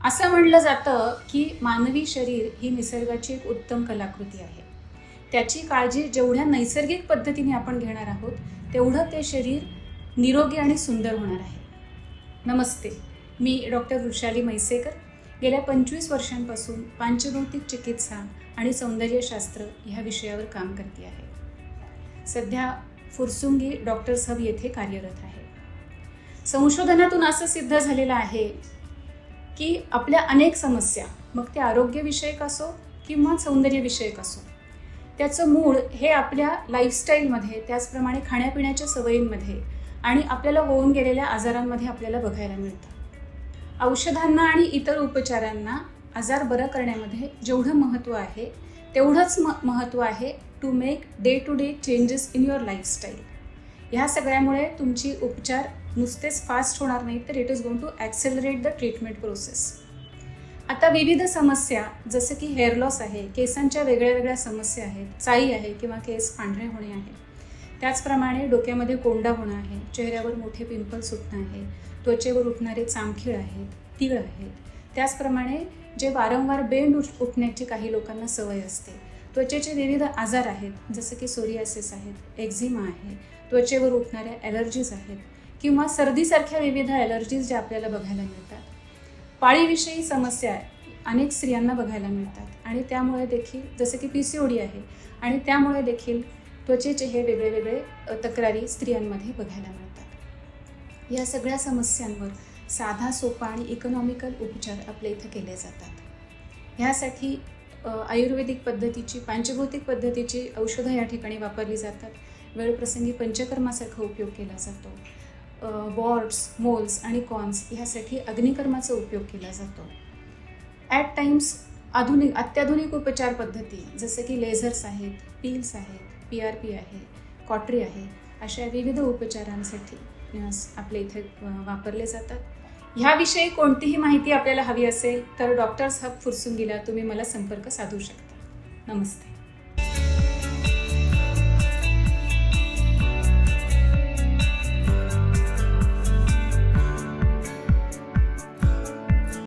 असं म्हणलं जातं की मानवी शरीर ही निसर्गाची एक उत्तम कलाकृती आहे. त्याची काळजी जेवढ्या नैसर्गिक पद्धतीने आपण घेणार आहोत तेवढं ते शरीर निरोगी आणि सुंदर होणार आहे. नमस्ते, मी डॉक्टर वृषाली मैसेकर. गेल्या 25 वर्षांपासून पंचभौतिक चिकित्सा आणि सौंदर्यशास्त्र ह्या विषयावर काम करते आहे. सध्या फुरसुंगी डॉक्टर्स हब येथे कार्यरत आहे. संशोधनातून असं सिद्ध झालेलं आहे की आपल्या अनेक समस्या, मग ते आरोग्यविषयक असो किंवा सौंदर्यविषयक असो, त्याचं मूळ हे आपल्या लाईफस्टाईलमध्ये, त्याचप्रमाणे खाण्यापिण्याच्या सवयींमध्ये आणि आपल्याला होऊन गेलेल्या आजारांमध्ये आपल्याला बघायला मिळतं. औषधांना आणि इतर उपचारांना आजार बरं करण्यामध्ये जेवढं महत्त्व आहे तेवढंच महत्त्व आहे to make day to day changes in your lifestyle. ह्या सगळ्यामुळे तुमची उपचार नुसतेच फास्ट होणार नाही, तर it is going to accelerate the treatment process. आता विविध समस्या जसं की हेअर लॉस आहे, केसांच्या वेगळ्या वेगळ्या समस्या आहेत, चाई आहे किंवा केस पांढरे होणे आहे, त्याचप्रमाणे डोक्यामध्ये कोंडा होणं आहे, चेहऱ्यावर मोठे पिंपल सुटणं आहे, त्वचेवर उठणारे चामखीळ आहेत, तीळ आहेत, त्याचप्रमाणे जे वारंवार बेंड उठण्याची काही लोकांना सवय असते, त्वचेचे विविध आजार आहेत जसं की सोरियासिस आहेत, एक्झिमा आहे, त्वचेवर उठणाऱ्या ॲलर्जीज आहेत किंवा सर्दीसारख्या विविध ॲलर्जीज ज्या आपल्याला बघायला मिळतात. पाळीविषयी समस्या अनेक स्त्रियांना बघायला मिळतात आणि त्यामुळे देखील जसं की PCOD आहे आणि त्यामुळे देखील त्वचेचे हे वेगळे वेगळे तक्रारी स्त्रियांमध्ये बघायला मिळतात. या सगळ्या समस्यांवर साधा, सोपा आणि इकॉनॉमिकल उपचार आपल्या इथं केले जातात. ह्यासाठी आयुर्वेदिक पद्धतीची, पंचभौतिक पद्धतीची औषधं या ठिकाणी वापरली जातात. वेळप्रसंगी पंचकर्मासारखा उपयोग केला जातो. वॉर्ड्स, मोल्स आणि कॉन्स ह्यासाठी अग्निकर्माचा उपयोग केला जातो. ॲट टाइम्स अत्याधुनिक उपचार पद्धती जसं की लेझर्स आहेत, पील्स आहेत, PRP आहे, कॉटरी आहे, अशा विविध उपचारांसाठी आपल्या इथे वापरले जातात. ह्याविषयी कोणतीही माहिती आपल्याला हवी असेल तर डॉक्टर्स हब फुरसुंगीला तुम्ही मला संपर्क साधू शकता. नमस्ते.